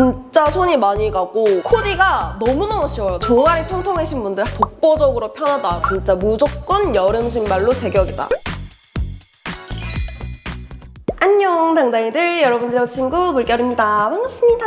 진짜 손이 많이 가고 코디가 너무너무 쉬워요. 종아리 통통하신 분들 독보적으로 편하다. 진짜 무조건 여름 신발로 제격이다. 안녕 당당이들, 여러분들의 친구 물결입니다. 반갑습니다.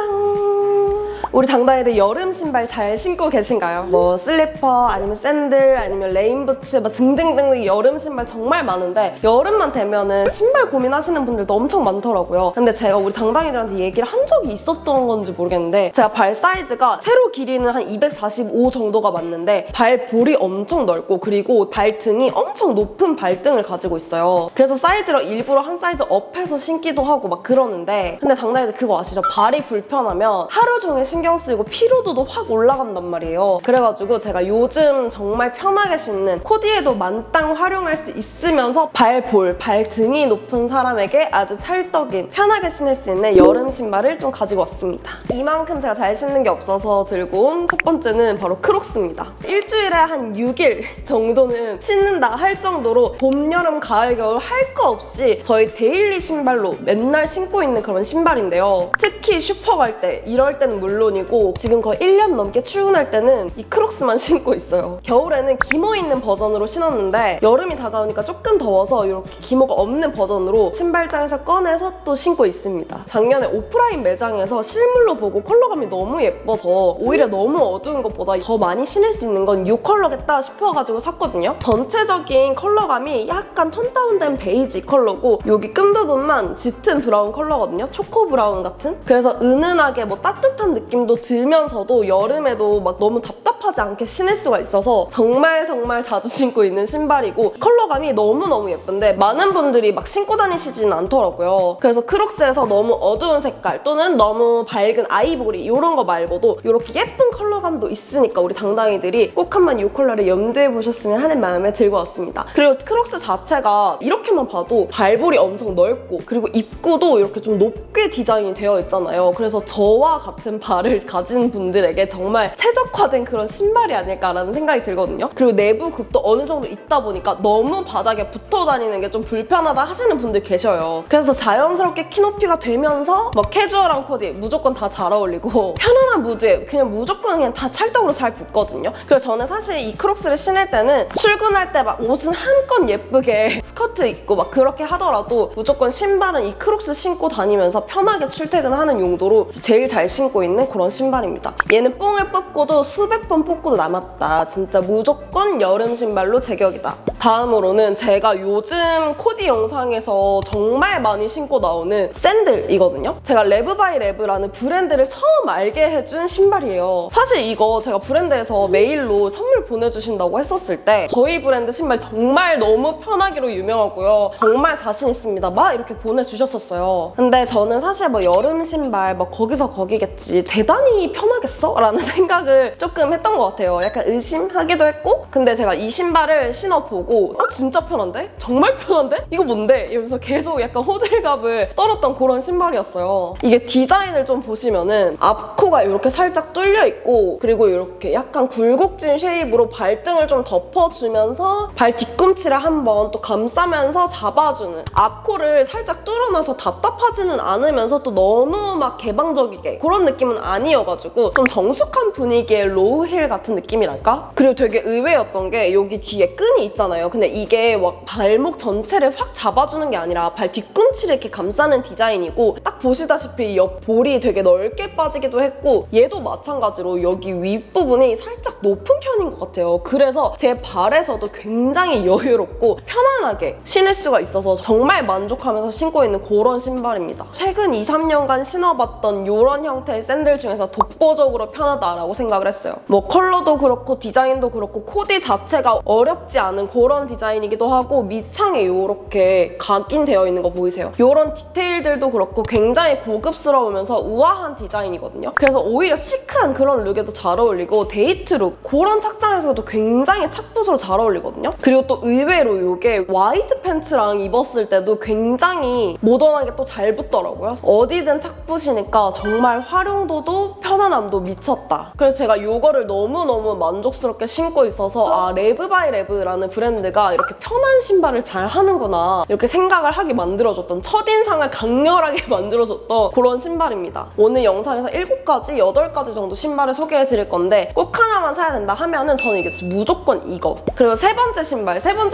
우리 당당이들 여름 신발 잘 신고 계신가요? 뭐 슬리퍼, 아니면 샌들, 아니면 레인부츠 막 등등등 여름 신발 정말 많은데 여름만 되면은 신발 고민하시는 분들도 엄청 많더라고요. 근데 제가 우리 당당이들한테 얘기를 한 적이 있었던 건지 모르겠는데 제가 발 사이즈가 세로 길이는 한 245 정도가 맞는데 발볼이 엄청 넓고 그리고 발등이 엄청 높은 발등을 가지고 있어요. 그래서 사이즈를 일부러 한 사이즈 업해서 신기도 하고 막 그러는데 근데 당당이들 그거 아시죠? 발이 불편하면 하루 종일 신경 쓰이고 피로도도 확 올라간단 말이에요. 그래가지고 제가 요즘 정말 편하게 신는 코디에도 만땅 활용할 수 있으면서 발볼, 발등이 높은 사람에게 아주 찰떡인 편하게 신을 수 있는 여름 신발을 좀 가지고 왔습니다. 이만큼 제가 잘 신는 게 없어서 들고 온 첫 번째는 바로 크록스입니다. 일주일에 한 6일 정도는 신는다 할 정도로 봄, 여름, 가을, 겨울 할 거 없이 저희 데일리 신발로 맨날 신고 있는 그런 신발인데요. 특히 슈퍼 갈 때 이럴 때는 물론이고 지금 거의 1년 넘게 출근할 때는 이 크록스만 신고 있어요. 겨울에는 기모 있는 버전으로 신었는데 여름이 다가오니까 조금 더워서 이렇게 기모가 없는 버전으로 신발장에서 꺼내서 또 신고 있습니다. 작년에 오프라인 매장에서 실물로 보고 컬러감이 너무 예뻐서 오히려 너무 어두운 것보다 더 많이 신을 수 있는 건 이 컬러겠다 싶어가지고 샀거든요. 전체적인 컬러감이 약간 톤 다운된 베이지 컬러고 여기 끈부분만 짙은 브라운 컬러거든요. 초코 브라운 같은? 그래서 은은하게 뭐 따뜻한 느낌도 들면서도 여름에도 막 너무 답답하지 않게 신을 수가 있어서 정말 자주 신고 있는 신발이고 컬러감이 너무너무 예쁜데 많은 분들이 막 신고 다니시지는 않더라고요. 그래서 크록스에서 너무 어두운 색깔 또는 너무 밝은 아이보리 이런 거 말고도 이렇게 예쁜 컬러감도 있으니까 우리 당당이들이 꼭 한번 이 컬러를 염두해 보셨으면 하는 마음에 들고 왔습니다. 그리고 크록스 자체가 이렇게만 봐도 발볼이 엄청 넓고 그리고 입구도 이렇게 좀 높게 디자인이 되어 있잖아요. 그래서 저와 같은 발을 가진 분들에게 정말 최적화된 그런 신발이 아닐까라는 생각이 들거든요. 그리고 내부 굽도 어느 정도 있다 보니까 너무 바닥에 붙어 다니는 게 좀 불편하다 하시는 분들 계셔요. 그래서 자연스럽게 키높이가 되면서 뭐 캐주얼한 코디 무조건 다 잘 어울리고 편안한 무드에 그냥 무조건 그냥 다 찰떡으로 잘 붙거든요. 그래서 저는 사실 이 크록스를 신을 때는 출근할 때 막 옷은 한껏 예쁘게 스커트 입고 막 그렇게 하더라도 무조건 신발은 이 크록스 신고 다니면서 편하게 출퇴근하는 용도로 제일 잘 신고 있는 그런 신발입니다. 얘는 뽕을 뽑고도 수백 번 뽑고도 남았다. 진짜 무조건 여름 신발로 제격이다. 다음으로는 제가 요즘 코디 영상에서 정말 많이 신고 나오는 샌들이거든요. 제가 레브바이레브라는 브랜드를 처음 알게 해준 신발이에요. 사실 이거 제가 브랜드에서 메일로 선물 보내주신다고 했었을 때 저희 브랜드 신발 정말 너무 편하기로 유명하고요. 정말 자신 있습니다. 막 이렇게 보내주셨었어요. 근데 저는 사실 뭐 여름 신발 뭐 거기서 거기겠지 대단히 편하겠어? 라는 생각을 조금 했던 것 같아요. 약간 의심하기도 했고 근데 제가 이 신발을 신어보고 진짜 편한데? 정말 편한데? 이거 뭔데? 이러면서 계속 약간 호들갑을 떨었던 그런 신발이었어요. 이게 디자인을 좀 보시면은 앞코가 이렇게 살짝 뚫려 있고 그리고 이렇게 약간 굴곡진 쉐입으로 발등을 좀 덮어주면서 발 뒤꿈치를 한번 또 감싸면서 잡아주는 앞코를 살짝 뚫어놔서 답답하지는 않으면서 또 너무 막 개방적이게 그런 느낌은 아니어가지고 좀 정숙한 분위기의 로우힐 같은 느낌이랄까? 그리고 되게 의외였던 게 여기 뒤에 끈이 있잖아요. 근데 이게 막 발목 전체를 확 잡아주는 게 아니라 발 뒤꿈치를 이렇게 감싸는 디자인이고 딱 보시다시피 옆 볼이 되게 넓게 빠지기도 했고 얘도 마찬가지로 여기 윗부분이 살짝 높은 편인 것 같아요. 그래서 제 발에서도 굉장히 여유롭고 편안하게 신을 수가 있어서 정말 만족하면서 신고 있는 그런 신발입니다. 최근 2-3년간 신어봤던 이런 형태의 샌들 중에서 독보적으로 편하다라고 생각을 했어요. 뭐 컬러도 그렇고 디자인도 그렇고 코디 자체가 어렵지 않은 그런 디자인이기도 하고 밑창에 이렇게 각인되어 있는 거 보이세요? 이런 디테일들도 그렇고 굉장히 고급스러우면서 우아한 디자인이거든요. 그래서 오히려 시크한 그런 룩에도 잘 어울리고 데이트 룩 그런 착장에서도 굉장히 착붙으로 잘 어울리거든요. 그리고 또 의외로 이게 와이드 팬츠랑 입었을 때도 굉장히 모던하게 또 잘 붙더라고요. 어디든 착붙이니까 정말 활용도도 편안함도 미쳤다. 그래서 제가 이거를 너무너무 만족스럽게 신고 있어서 레브바이레브라는 브랜드 브랜드가 이렇게 편한 신발을 잘 하는구나 이렇게 생각을 하게 만들어줬던, 첫인상을 강렬하게 만들어줬던 그런 신발입니다. 오늘 영상에서 7가지, 8가지 정도 신발을 소개해드릴 건데 꼭 하나만 사야 된다 하면은 저는 이게 무조건 이거. 그리고 세 번째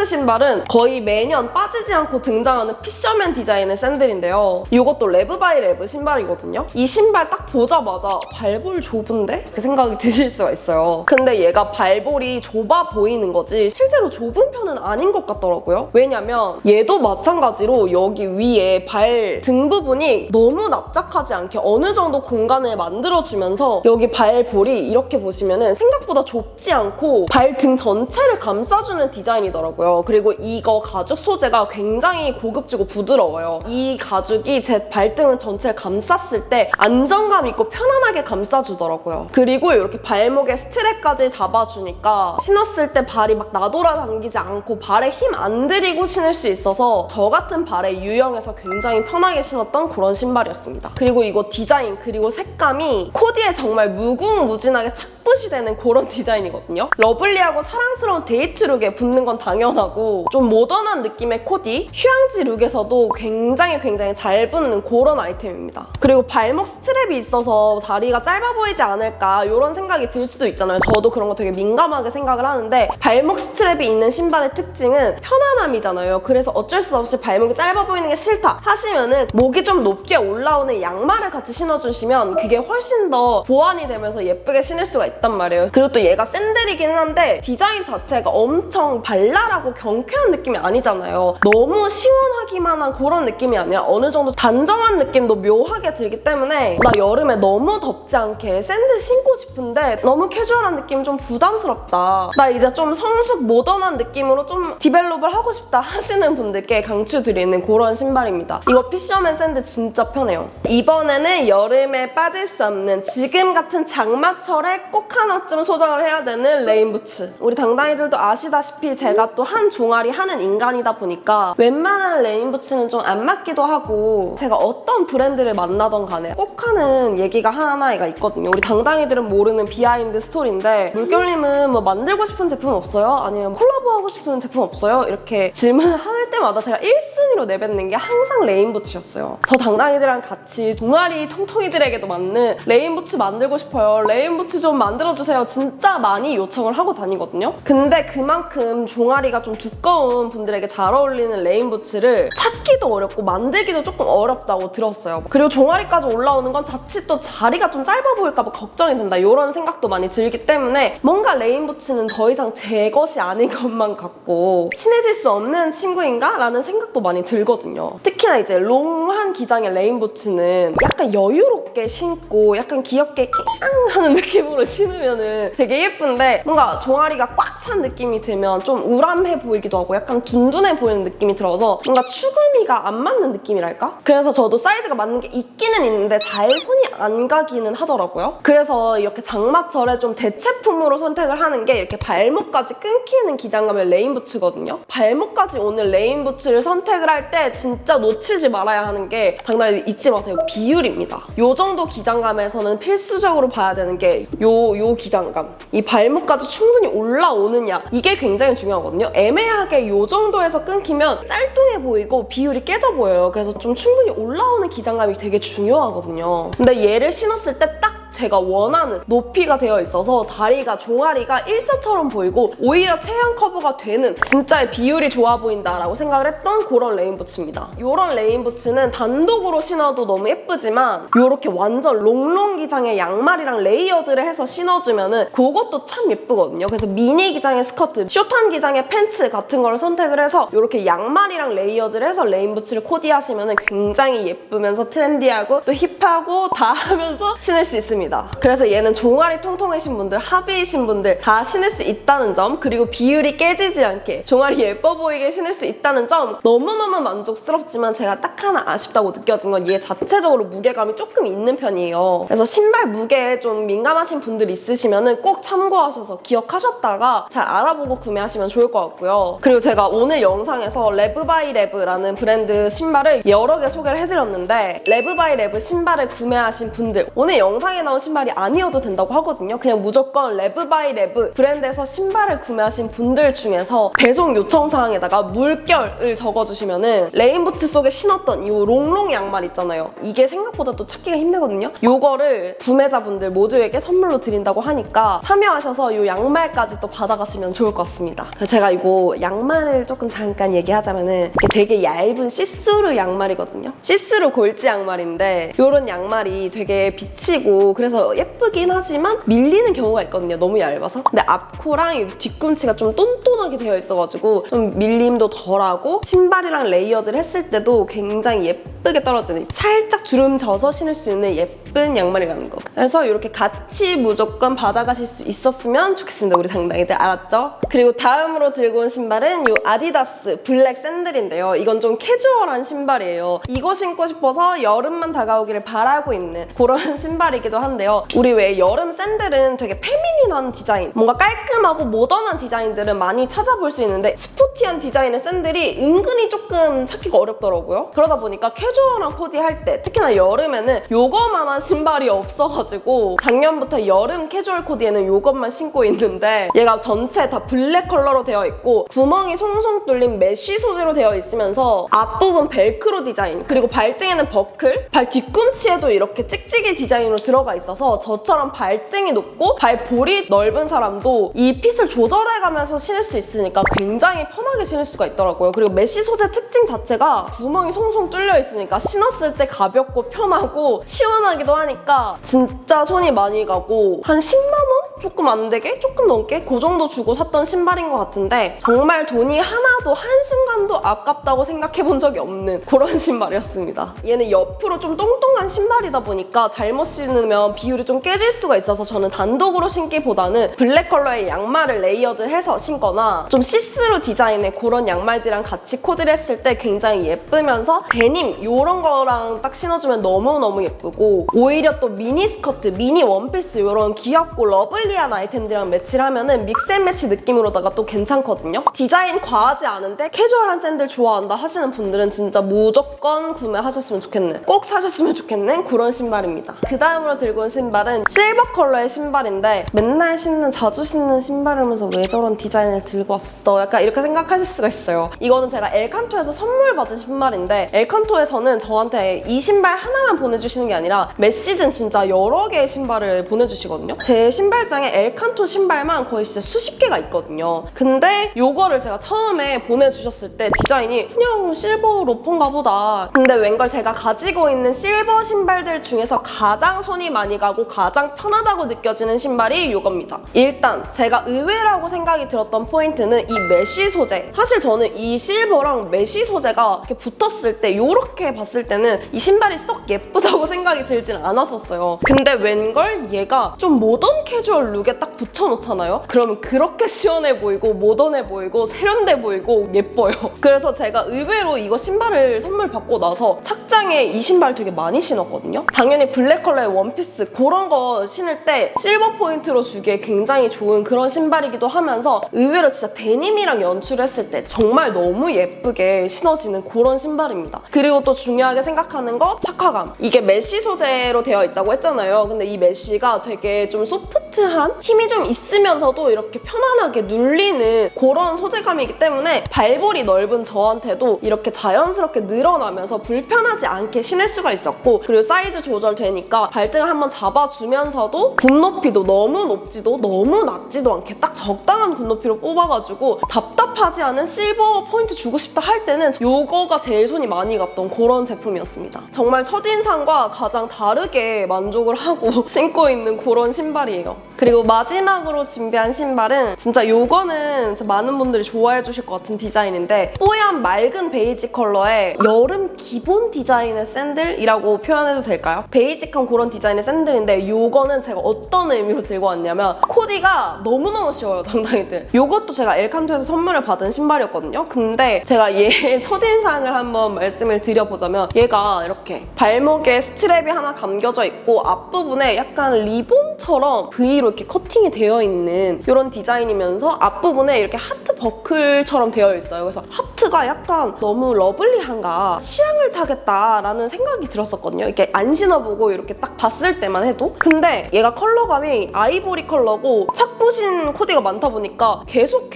신발은 거의 매년 빠지지 않고 등장하는 피셔맨 디자인의 샌들인데요. 이것도 레브 바이 레브 신발이거든요. 이 신발 딱 보자마자 발볼 좁은데? 이렇게 생각이 드실 수가 있어요. 근데 얘가 발볼이 좁아 보이는 거지 실제로 좁은 편은 아닌 것 같더라고요. 왜냐면 얘도 마찬가지로 여기 위에 발 등 부분이 너무 납작하지 않게 어느 정도 공간을 만들어주면서 여기 발볼이 이렇게 보시면은 생각보다 좁지 않고 발 등 전체를 감싸주는 디자인이더라고요. 그리고 이거 가죽 소재가 굉장히 고급지고 부드러워요. 이 가죽이 제 발등을 전체를 감쌌을 때 안정감 있고 편안하게 감싸주더라고요. 그리고 이렇게 발목에 스트랩까지 잡아주니까 신었을 때 발이 막 나돌아다니지 않고 발에 힘 안 들이고 신을 수 있어서 저 같은 발에 유형해서 굉장히 편하게 신었던 그런 신발이었습니다. 그리고 이거 디자인 그리고 색감이 코디에 정말 무궁무진하게 착붙이 되는 그런 디자인이거든요. 러블리하고 사랑스러운 데이트 룩에 붙는 건 당연하고 좀 모던한 느낌의 코디, 휴양지 룩에서도 굉장히 잘 붙는 그런 아이템입니다. 그리고 발목 스트랩이 있어서 다리가 짧아 보이지 않을까 이런 생각이 들 수도 있잖아요. 저도 그런 거 되게 민감하게 생각을 하는데 발목 스트랩이 있는 신발의 특징은 편안함이잖아요. 그래서 어쩔 수 없이 발목이 짧아 보이는 게 싫다 하시면은 목이 좀 높게 올라오는 양말을 같이 신어주시면 그게 훨씬 더 보완이 되면서 예쁘게 신을 수가 있단 말이에요. 그리고 또 얘가 샌들이긴 한데 디자인 자체가 엄청 발랄하고 경쾌한 느낌이 아니잖아요. 너무 시원하기만 한 그런 느낌이 아니라 어느 정도 단정한 느낌도 묘하게 들기 때문에 나 여름에 너무 덥지 않게 샌들 신고 싶은데 너무 캐주얼한 느낌 좀 부담스럽다, 나 이제 좀 성숙 모던한 느낌으로 좀 디벨롭을 하고 싶다 하시는 분들께 강추드리는 그런 신발입니다. 이거 피셔맨 샌들 진짜 편해요. 이번에는 여름에 빠질 수 없는 지금 같은 장마철에 꼭 하나쯤 소장을 해야 되는 레인부츠. 우리 당당이들도 아시다시피 제가 또 한 종아리 하는 인간이다 보니까 웬만한 레인부츠는 좀 안 맞기도 하고 제가 어떤 브랜드를 만나던 간에 꼭 하는 얘기가 하나가 있거든요. 우리 당당이들은 모르는 비하인드 스토리인데 물결님은 뭐 만들고 싶은 제품 없어요? 아니면 콜라보하고 싶은 제품 없어요? 이렇게 질문을 할 때마다 제가 1순위로 내뱉는 게 항상 레인부츠였어요. 저 당당이들이랑 같이 종아리 통통이들에게도 맞는 레인부츠 만들고 싶어요. 레인부츠 좀 만들어주세요. 진짜 많이 요청을 하고 다니거든요. 근데 그만큼 종아리가 좀 두꺼운 분들에게 잘 어울리는 레인부츠를 찾기도 어렵고 만들기도 조금 어렵다고 들었어요. 그리고 종아리까지 올라오는 건 자칫 또 다리가 좀 짧아 보일까 봐 걱정이 된다 이런 생각도 많이 들기 때문에 뭔가 레인부츠는 더 이상 제 것이 아닌 것만 같고 친해질 수 없는 친구인가? 라는 생각도 많이 들거든요. 특히나 이제 롱한 기장의 레인부츠는 약간 여유롭게 신고 약간 귀엽게 앙 하는 느낌으로 신으면은 되게 예쁜데 뭔가 종아리가 꽉 찬 느낌이 들면 좀 우람해 보이기도 하고 약간 둔둔해 보이는 느낌이 들어서 뭔가 추구미가 안 맞는 느낌이랄까? 그래서 저도 사이즈가 맞는 게 있기는 있는데 잘 손이 안 가기는 하더라고요. 그래서 이렇게 장마철에 좀 대체품으로 선택을 하는 게 이렇게 발목까지 끊기는 기장감의 레인부츠거든요. 발목까지 오는 레인부츠를 선택을 할 때 진짜 놓치지 말아야 하는 게 당당히 잊지 마세요. 비율입니다. 요 정도 기장감에서는 필수적으로 봐야 되는 게 요 기장감. 이 발목까지 충분히 올라오느냐 이게 굉장히 중요하거든요. 애매하게 요 정도에서 끊기면 짤뚱해 보이고 비율이 깨져 보여요. 그래서 좀 충분히 올라오는 기장감이 되게 중요하거든요. 근데 얘를 신었을 때 딱 제가 원하는 높이가 되어 있어서 다리가 종아리가 일자처럼 보이고 오히려 체형 커버가 되는 진짜의 비율이 좋아 보인다라고 생각을 했던 그런 레인부츠입니다. 이런 레인부츠는 단독으로 신어도 너무 예쁘지만 이렇게 완전 롱롱 기장의 양말이랑 레이어드를 해서 신어주면은 그것도 참 예쁘거든요. 그래서 미니 기장의 스커트, 숏한 기장의 팬츠 같은 걸 선택을 해서 이렇게 양말이랑 레이어드를 해서 레인부츠를 코디하시면은 굉장히 예쁘면서 트렌디하고 또 힙하고 다 하면서 신을 수 있습니다. 그래서 얘는 종아리 통통이신 분들, 하비이신 분들 다 신을 수 있다는 점, 그리고 비율이 깨지지 않게 종아리 예뻐 보이게 신을 수 있다는 점 너무너무 만족스럽지만 제가 딱 하나 아쉽다고 느껴진 건 얘 자체적으로 무게감이 조금 있는 편이에요. 그래서 신발 무게에 좀 민감하신 분들 있으시면 꼭 참고하셔서 기억하셨다가 잘 알아보고 구매하시면 좋을 것 같고요. 그리고 제가 오늘 영상에서 레브 바이 레브라는 브랜드 신발을 여러 개 소개를 해드렸는데 레브 바이 레브 신발을 구매하신 분들 오늘 영상에는 나온 신발이 아니어도 된다고 하거든요. 그냥 무조건 레브 바이 레브 브랜드에서 신발을 구매하신 분들 중에서 배송 요청사항에다가 물결을 적어주시면은 레인부츠 속에 신었던 이 롱롱 양말 있잖아요. 이게 생각보다 또 찾기가 힘들거든요. 요거를 구매자분들 모두에게 선물로 드린다고 하니까 참여하셔서 이 양말까지 또 받아가시면 좋을 것 같습니다. 제가 이거 양말을 조금 잠깐 얘기하자면은 이게 되게 얇은 시스루 양말이거든요. 시스루 골지 양말인데 이런 양말이 되게 비치고 그래서 예쁘긴 하지만 밀리는 경우가 있거든요. 너무 얇아서. 근데 앞코랑 여기 뒤꿈치가 좀 똔똔하게 되어 있어가지고 좀 밀림도 덜하고 신발이랑 레이어드를 했을 때도 굉장히 예쁘게 떨어지는 살짝 주름 져서 신을 수 있는 예쁜 양말이라는 거. 그래서 이렇게 같이 무조건 받아가실 수 있었으면 좋겠습니다. 우리 당당이들 알았죠? 그리고 다음으로 들고 온 신발은 이 아디다스 블랙 샌들인데요. 이건 좀 캐주얼한 신발이에요. 이거 신고 싶어서 여름만 다가오기를 바라고 있는 그런 신발이기도 한데요. 우리 왜 여름 샌들은 되게 페미닌한 디자인, 뭔가 깔끔하고 모던한 디자인들은 많이 찾아볼 수 있는데 스포티한 디자인의 샌들이 은근히 조금 찾기가 어렵더라고요. 그러다 보니까 캐주얼한 코디 할 때 특히나 여름에는 요거만한 신발이 없어가지고 작년부터 여름 캐주얼 코디에는 요것만 신고 있는데 얘가 전체 다 블랙 컬러로 되어 있고 구멍이 송송 뚫린 메쉬 소재로 되어 있으면서 앞부분 벨크로 디자인 그리고 발등에는 버클, 발 뒤꿈치에도 이렇게 찍찍이 디자인으로 들어가 있어서 저처럼 발등이 높고 발볼이 넓은 사람도 이 핏을 조절해가면서 신을 수 있으니까 굉장히 편하게 신을 수가 있더라고요. 그리고 메쉬 소재 특징 자체가 구멍이 송송 뚫려 있으니까 신었을 때 가볍고 편하고 시원하기도 하니까 진짜 손이 많이 가고 한 10만 원? 조금 안 되게? 조금 넘게? 그 정도 주고 샀던 신발인 것 같은데 정말 돈이 하나도 한순간도 아깝다고 생각해 본 적이 없는 그런 신발이었습니다. 얘는 옆으로 좀 똥똥한 신발이다 보니까 잘못 신으면 비율이 좀 깨질 수가 있어서 저는 단독으로 신기보다는 블랙 컬러의 양말을 레이어드해서 신거나 좀 시스루 디자인의 그런 양말들이랑 같이 코디를 했을 때 굉장히 예쁘면서 데님 이런 거랑 딱 신어주면 너무너무 예쁘고 오히려 또 미니 스커트, 미니 원피스 이런 귀엽고 러블리한 아이템들이랑 매치를 하면은 믹스앤매치 느낌으로다가 또 괜찮거든요. 디자인 과하지 않은데 캐주얼한 샌들 좋아한다 하시는 분들은 진짜 무조건 구매하셨으면 좋겠는, 꼭 사셨으면 좋겠는 그런 신발입니다. 그 다음으로 들고 온 신발은 실버 컬러의 신발인데 맨날 신는, 자주 신는 신발이면서 왜 저런 디자인을 들고 왔어? 약간 이렇게 생각하실 수가 있어요. 이거는 제가 엘칸토에서 선물 받은 신발인데 엘칸토에서는 저한테 이 신발 하나만 보내주시는 게 아니라 매 시즌 진짜 여러 개의 신발을 보내주시거든요. 제 신발장에 엘칸토 신발만 거의 진짜 수십 개가 있거든요. 근데 요거를 제가 처음에 보내주셨을 때 디자인이 그냥 실버 로퍼인가 보다. 근데 웬걸 제가 가지고 있는 실버 신발들 중에서 가장 손이 많이 가고 가장 편하다고 느껴지는 신발이 요겁니다. 일단 제가 의외라고 생각이 들었던 포인트는 이 메쉬 소재. 사실 저는 이 실버랑 메쉬 소재가 이렇게 붙었을 때 요렇게 봤을 때는 이 신발이 썩 예쁘다고 생각이 들진 않았었어요. 근데 웬걸 얘가 좀 모던 캐주얼 룩에 딱 붙여놓잖아요? 그러면 그렇게 시원해 보이고 모던해 보이고 세련돼 보이고 예뻐요. 그래서 제가 의외로 이거 신발을 선물 받고 나서 착장에 이 신발 되게 많이 신었거든요. 당연히 블랙 컬러의 원피스 그런 거 신을 때 실버 포인트로 주기에 굉장히 좋은 그런 신발이기도 하면서 의외로 진짜 데님이랑 연출했을 때 정말 너무 예쁘게 신어지는 그런 신발입니다. 그리고 또 중요하게 생각하는 거 착화감. 이게 메쉬 소재로 되어 있다고 했잖아요. 근데 이 메쉬가 되게 좀 소프트한 힘이 좀 있으면서도 이렇게 편안하게 눌리는 그런 소재감이기 때문에 발볼이 넓은 저한테도 이렇게 자연스럽게 늘어나면서 불편하지 않게 신을 수가 있었고 그리고 사이즈 조절되니까 발등을 한번 잡아주면서도 굽 높이도 너무 높지도 너무 낮지도 않게 딱 적당한 굽 높이로 뽑아가지고 답답하지 않은 실버 포인트 주고 싶다 할 때는 요거가 제일 손이 많이 갔던 그런 제품이었습니다. 정말 첫인상과 가장 다르게 만족을 하고 신고 있는 그런 신발이에요. 그리고 마지막으로 준비한 신발은 진짜 요거는 많은 분들이 좋아해 주실 것 같은 디자인인데 뽀얀 맑은 베이지 컬러의 여름 기본 디자인의 샌들이라고 표현해도 될까요? 베이직한 그런 디자인의 샌들인데 요거는 제가 어떤 의미로 들고 왔냐면 코디가 너무너무 쉬워요, 당당히들. 요것도 제가 엘칸토에서 선물을 받은 신발이었거든요. 근데 제가 얘 첫인상을 한번 말씀을 드려보자면 얘가 이렇게 발목에 스트랩이 하나 감겨져 있고 앞부분에 약간 리본 꽃처럼 V로 이렇게 커팅이 되어 있는 이런 디자인이면서 앞부분에 이렇게 하트 버클처럼 되어 있어요. 그래서 하트가 약간 너무 러블리한가, 취향을 타겠다라는 생각이 들었었거든요. 이렇게 안 신어보고 이렇게 딱 봤을 때만 해도. 근데 얘가 컬러감이 아이보리 컬러고 착붙인 코디가 많다 보니까 계속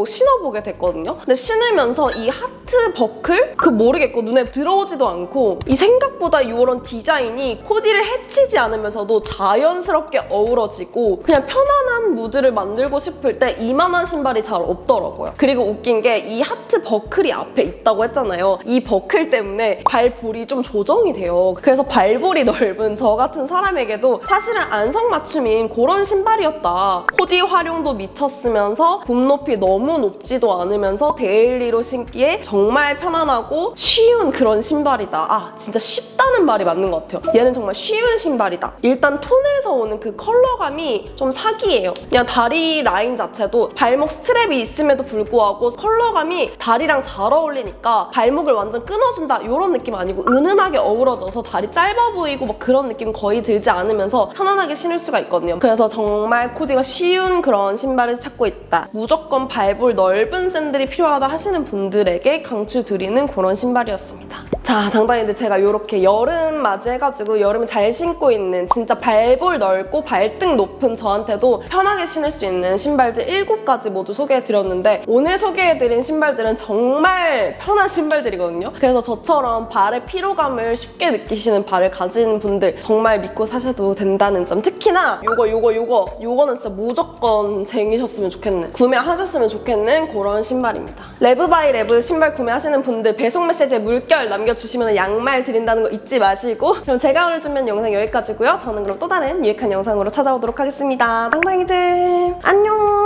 신어보게 됐거든요. 근데 신으면서 이 하트 버클? 모르겠고 눈에 들어오지도 않고 이 생각보다 이런 디자인이 코디를 해치지 않으면서도 자연스럽게 어우러지고 그냥 편안한 무드를 만들고 싶을 때 이만한 신발이 잘 없더라고요. 그리고 웃긴 게 이 하트 버클이 앞에 있다고 했잖아요. 이 버클 때문에 발볼이 좀 조정이 돼요. 그래서 발볼이 넓은 저 같은 사람에게도 사실은 안성맞춤인 그런 신발이었다. 코디 활용도 미쳤으면서 굽 높이 너무 높지도 않으면서 데일리로 신기에 정말 편안하고 쉬운 그런 신발이다. 아, 진짜 쉽다는 말이 맞는 것 같아요. 얘는 정말 쉬운 신발이다. 일단 톤에서 오는 그 컬러감이 좀 사기예요. 그냥 다리 라인 자체도 발목 스트랩이 있음에도 불구하고 컬러감이 다리랑 잘 어울리니까 발목을 완전 끊어준다 이런 느낌 아니고 은은하게 어우러져서 다리 짧아 보이고 막 그런 느낌 거의 들지 않으면서 편안하게 신을 수가 있거든요. 그래서 정말 코디가 쉬운 그런 신발을 찾고 있다. 무조건 발볼 넓은 샌들이 필요하다 하시는 분들에게 강추드리는 그런 신발이었습니다. 자, 당당히들 제가 이렇게 여름 맞이해가지고 여름에 잘 신고 있는 진짜 발볼 넓고 발등 높은 저한테도 편하게 신을 수 있는 신발들 7가지 모두 소개해드렸는데 오늘 소개해드린 신발들은 정말 편한 신발들이거든요. 그래서 저처럼 발의 피로감을 쉽게 느끼시는 발을 가진 분들 정말 믿고 사셔도 된다는 점. 특히나 요거는 진짜 무조건 쟁이셨으면 좋겠는, 구매하셨으면 좋겠는 그런 신발입니다. 레브바이레브 신발 구매하시는 분들 배송 메시지에 물결 남겨주시면 양말 드린다는 거 잊지 마시고, 그럼 제가 오늘 준비한 영상 여기까지고요. 저는 그럼 또 다른 유익한 영상으로 찾아오도록 하겠습니다. 당당이들 안녕.